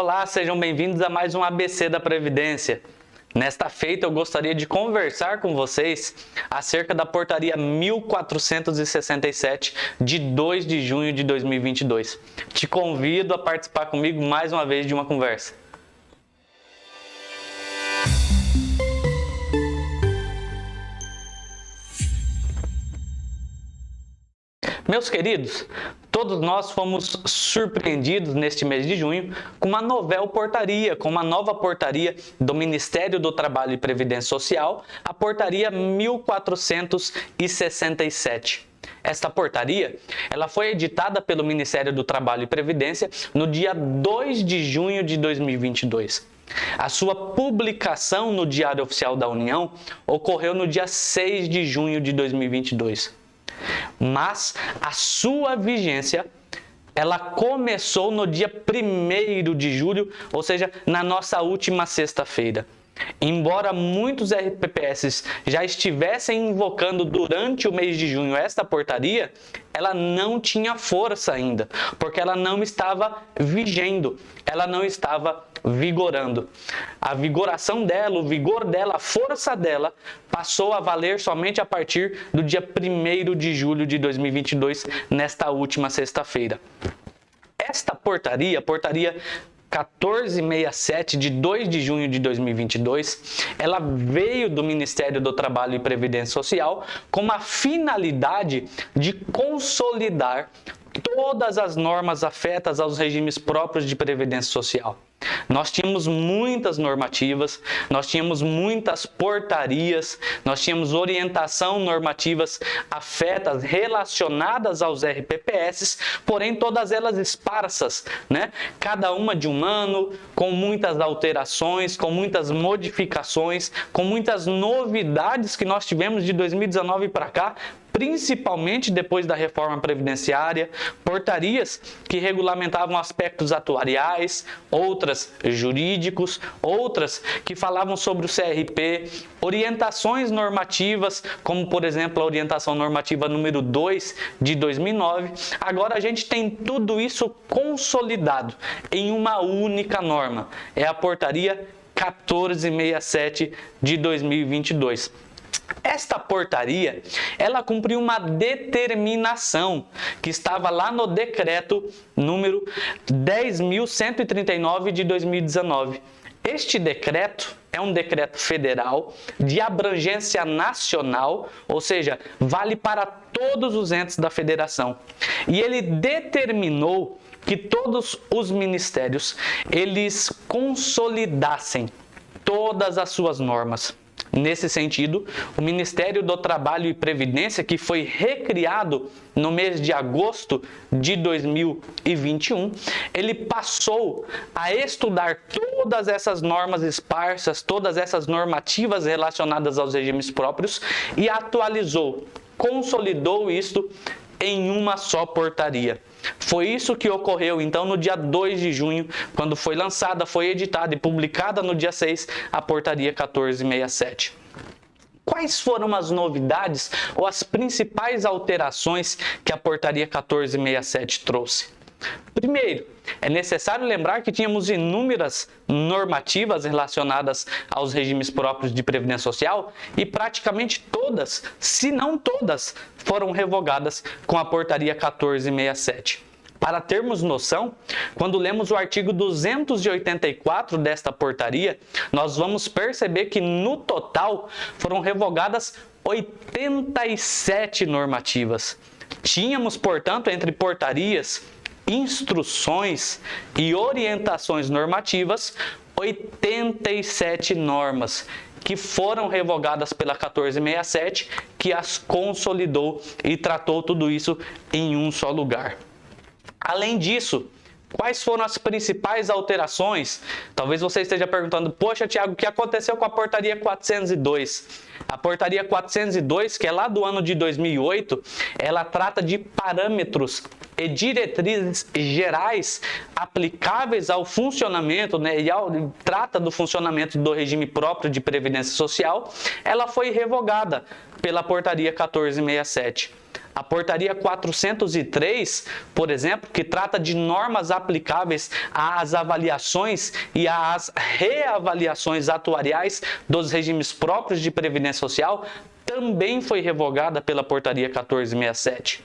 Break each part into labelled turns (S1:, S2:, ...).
S1: Olá, sejam bem-vindos a mais um ABC da Previdência. Nesta feita, eu gostaria de conversar com vocês acerca da Portaria 1467, de 2 de junho de 2022. Te convido a participar comigo mais uma vez de uma conversa. Meus queridos, todos nós fomos surpreendidos neste mês de junho com uma nova portaria do Ministério do Trabalho e Previdência Social, a Portaria 1467. Esta portaria, ela foi editada pelo Ministério do Trabalho e Previdência no dia 2 de junho de 2022. A sua publicação no Diário Oficial da União ocorreu no dia 6 de junho de 2022. Mas a sua vigência, ela começou no dia 1º de julho, ou seja, na nossa última sexta-feira. Embora muitos RPPS já estivessem invocando durante o mês de junho esta portaria, ela não tinha força ainda, porque ela não estava vigendo, ela não estava vigorando. A vigoração dela, o vigor dela, a força dela, passou a valer somente a partir do dia 1º de julho de 2022, nesta última sexta-feira. Esta portaria, portaria 1467, de 2 de junho de 2022, ela veio do Ministério do Trabalho e Previdência Social com a finalidade de consolidar todas as normas afetas aos regimes próprios de previdência social. Nós tínhamos muitas normativas, nós tínhamos muitas portarias, nós tínhamos orientação normativas afetas, relacionadas aos RPPS, porém todas elas esparsas, né? Cada uma de um ano, com muitas alterações, com muitas modificações, com muitas novidades que nós tivemos de 2019 para cá, principalmente depois da reforma previdenciária, portarias que regulamentavam aspectos atuariais, outras jurídicos, outras que falavam sobre o CRP, orientações normativas, como por exemplo a orientação normativa número 2 de 2009. Agora a gente tem tudo isso consolidado em uma única norma, é a portaria 1467 de 2022. Esta portaria, ela cumpriu uma determinação que estava lá no decreto número 10.139 de 2019. Este decreto é um decreto federal de abrangência nacional, ou seja, vale para todos os entes da federação. E ele determinou que todos os ministérios, eles consolidassem todas as suas normas. Nesse sentido, o Ministério do Trabalho e Previdência, que foi recriado no mês de agosto de 2021, ele passou a estudar todas essas normas esparsas, todas essas normativas relacionadas aos regimes próprios e atualizou, consolidou isto em uma só portaria. Foi isso que ocorreu, então, no dia 2 de junho, quando foi lançada, foi editada e publicada no dia 6, a Portaria 1467. Quais foram as novidades ou as principais alterações que a Portaria 1467 trouxe? Primeiro, é necessário lembrar que tínhamos inúmeras normativas relacionadas aos regimes próprios de previdência social e praticamente todas, se não todas, foram revogadas com a Portaria 1467. Para termos noção, quando lemos o artigo 284 desta portaria, nós vamos perceber que no total foram revogadas 87 normativas. Tínhamos, portanto, entre portarias, instruções e orientações normativas, 87 normas que foram revogadas pela 1467, que as consolidou e tratou tudo isso em um só lugar. Além disso, quais foram as principais alterações? Talvez você esteja perguntando, poxa, Tiago, o que aconteceu com a Portaria 402? A Portaria 402, que é lá do ano de 2008, ela trata de parâmetros e diretrizes gerais aplicáveis ao funcionamento, né, trata do funcionamento do regime próprio de previdência social. Ela foi revogada pela Portaria 1467. A portaria 403, por exemplo, que trata de normas aplicáveis às avaliações e às reavaliações atuariais dos regimes próprios de previdência social, também foi revogada pela portaria 1467.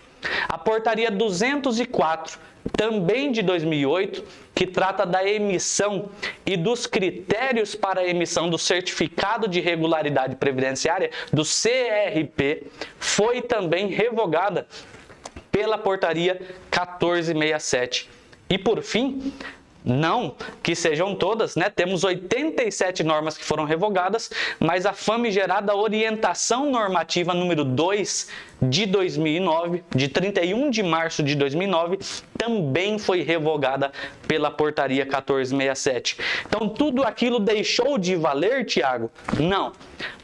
S1: A portaria 204, também de 2008, que trata da emissão e dos critérios para a emissão do Certificado de Regularidade Previdenciária, do CRP, foi também revogada pela portaria 1467. E por fim, não que sejam todas, né? Temos 87 normas que foram revogadas, mas a famigerada Orientação Normativa número 2 de 2009, de 31 de março de 2009, também foi revogada pela portaria 1467. Então, tudo aquilo deixou de valer, Tiago? Não.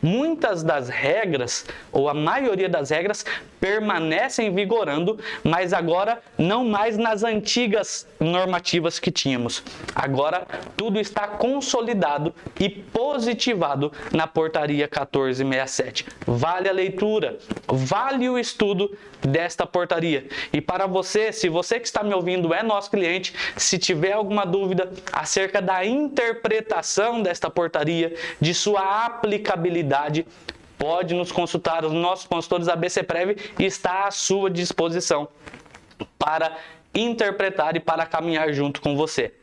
S1: Muitas das regras, ou a maioria das regras, permanecem vigorando, mas agora não mais nas antigas normativas que tínhamos. Agora, tudo está consolidado e positivado na portaria 1467. Vale a leitura, vale o estudo desta portaria. E para você, se você que está me ouvindo é nosso cliente, se tiver alguma dúvida acerca da interpretação desta portaria, de sua aplicabilidade, pode nos consultar. Os nossos consultores ABCprev está à sua disposição para interpretar e para caminhar junto com você.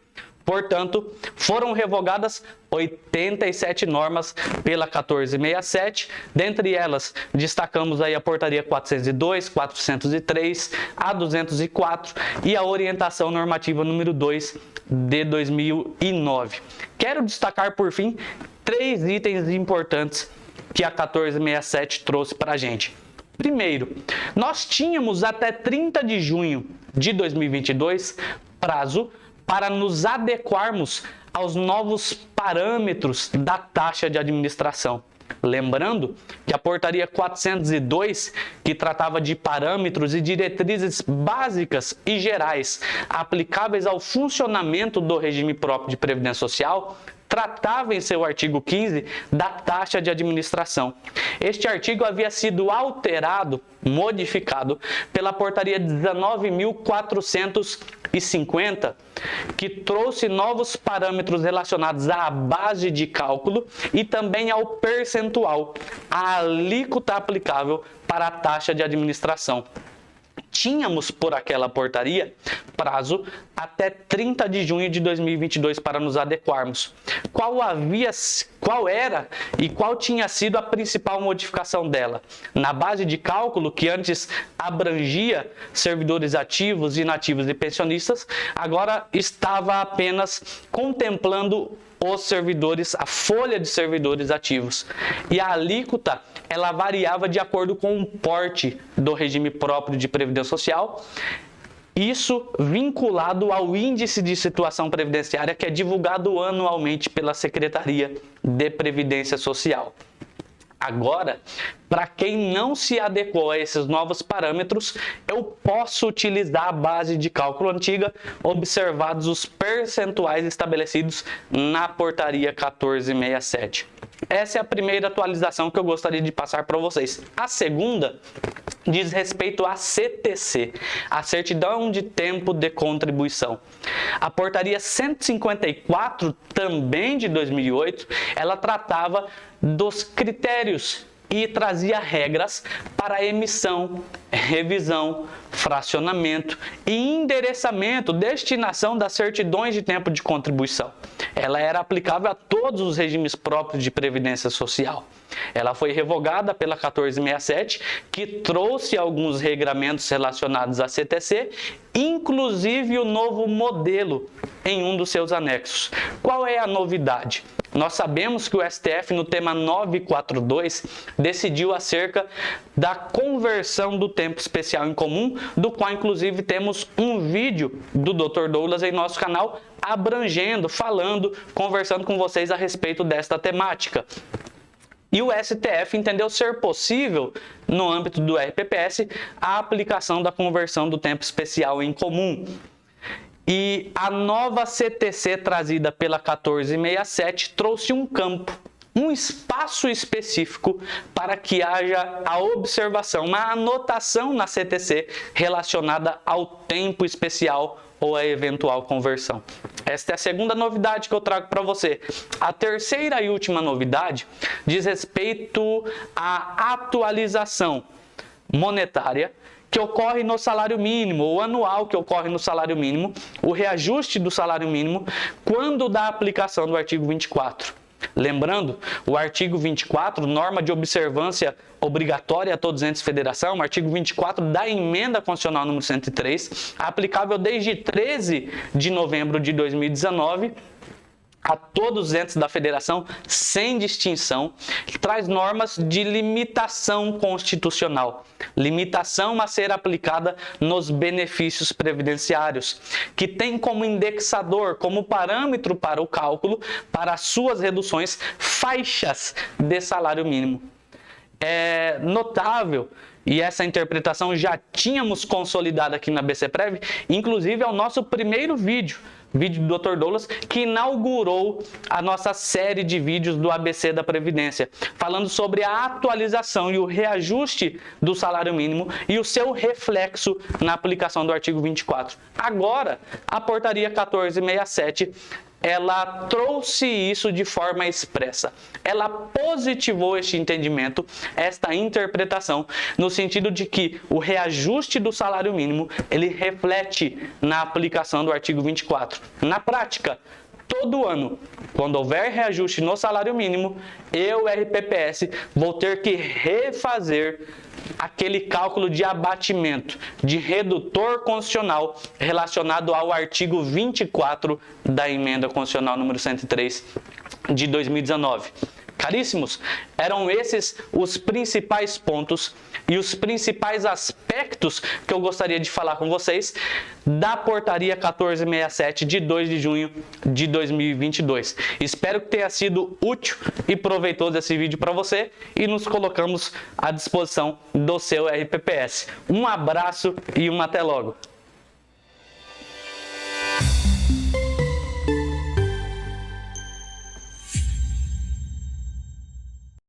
S1: Portanto, foram revogadas 87 normas pela 1467, dentre elas destacamos aí a portaria 402, 403, a 204 e a orientação normativa número 2 de 2009. Quero destacar por fim 3 itens importantes que a 1467 trouxe para a gente. Primeiro, nós tínhamos até 30 de junho de 2022 prazo para nos adequarmos aos novos parâmetros da taxa de administração. Lembrando que a portaria 402, que tratava de parâmetros e diretrizes básicas e gerais aplicáveis ao funcionamento do regime próprio de previdência social, tratava em seu artigo 15 da taxa de administração. Este artigo havia sido alterado, modificado, pela portaria 19.450, que trouxe novos parâmetros relacionados à base de cálculo e também ao percentual, a alíquota aplicável para a taxa de administração. Tínhamos por aquela portaria prazo até 30 de junho de 2022 para nos adequarmos. Qual era e qual tinha sido a principal modificação dela? Na base de cálculo, que antes abrangia servidores ativos, inativos e pensionistas, agora estava apenas contemplando os servidores, a folha de servidores ativos. E a alíquota, ela variava de acordo com o porte do regime próprio de previdência social, isso vinculado ao índice de situação previdenciária que é divulgado anualmente pela Secretaria de Previdência Social. Agora, para quem não se adequou a esses novos parâmetros, eu posso utilizar a base de cálculo antiga, observados os percentuais estabelecidos na portaria 1467. Essa é a primeira atualização que eu gostaria de passar para vocês. A segunda diz respeito à CTC, a Certidão de Tempo de Contribuição. A portaria 154, também de 2008, ela tratava dos critérios e trazia regras para a emissão, revisão, fracionamento e endereçamento, destinação das certidões de tempo de contribuição. Ela era aplicável a todos os regimes próprios de previdência social. Ela foi revogada pela 1467, que trouxe alguns regramentos relacionados à CTC, inclusive o novo modelo em um dos seus anexos. Qual é a novidade? Nós sabemos que o STF, no tema 942, decidiu acerca da conversão do tempo especial em comum, do qual, inclusive, temos um vídeo do Dr. Douglas em nosso canal, abrangendo, falando, conversando com vocês a respeito desta temática. E o STF entendeu ser possível, no âmbito do RPPS, a aplicação da conversão do tempo especial em comum. E a nova CTC trazida pela 1467 trouxe um campo um espaço específico para que haja a observação, uma anotação na CTC relacionada ao tempo especial ou a eventual conversão. Esta é a segunda novidade que eu trago para você. A terceira e última novidade diz respeito à atualização monetária que ocorre no salário mínimo, ou anual que ocorre no salário mínimo, o reajuste do salário mínimo, quando da aplicação do artigo 24. Lembrando, o artigo 24, norma de observância obrigatória a todos os entes de federação, o artigo 24 da emenda constitucional número 103, aplicável desde 13 de novembro de 2019, a todos os entes da federação, sem distinção, traz normas de limitação constitucional, limitação a ser aplicada nos benefícios previdenciários, que tem como indexador, como parâmetro para o cálculo, para as suas reduções, faixas de salário mínimo. É notável, e essa interpretação já tínhamos consolidado aqui na BCPrev, inclusive é o nosso primeiro vídeo do Dr. Douglas, que inaugurou a nossa série de vídeos do ABC da Previdência, falando sobre a atualização e o reajuste do salário mínimo e o seu reflexo na aplicação do artigo 24. Agora, a portaria 1467, ela trouxe isso de forma expressa. Ela positivou este entendimento, esta interpretação, no sentido de que o reajuste do salário mínimo, ele reflete na aplicação do artigo 24. Na prática, todo ano, quando houver reajuste no salário mínimo, eu, RPPS, vou ter que refazer aquele cálculo de abatimento, de redutor constitucional relacionado ao artigo 24 da emenda constitucional número 103 de 2019. Caríssimos, eram esses os principais pontos e os principais aspectos que eu gostaria de falar com vocês da portaria 1467 de 2 de junho de 2022. Espero que tenha sido útil e proveitoso esse vídeo para você e nos colocamos à disposição do seu RPPS. Um abraço e até logo!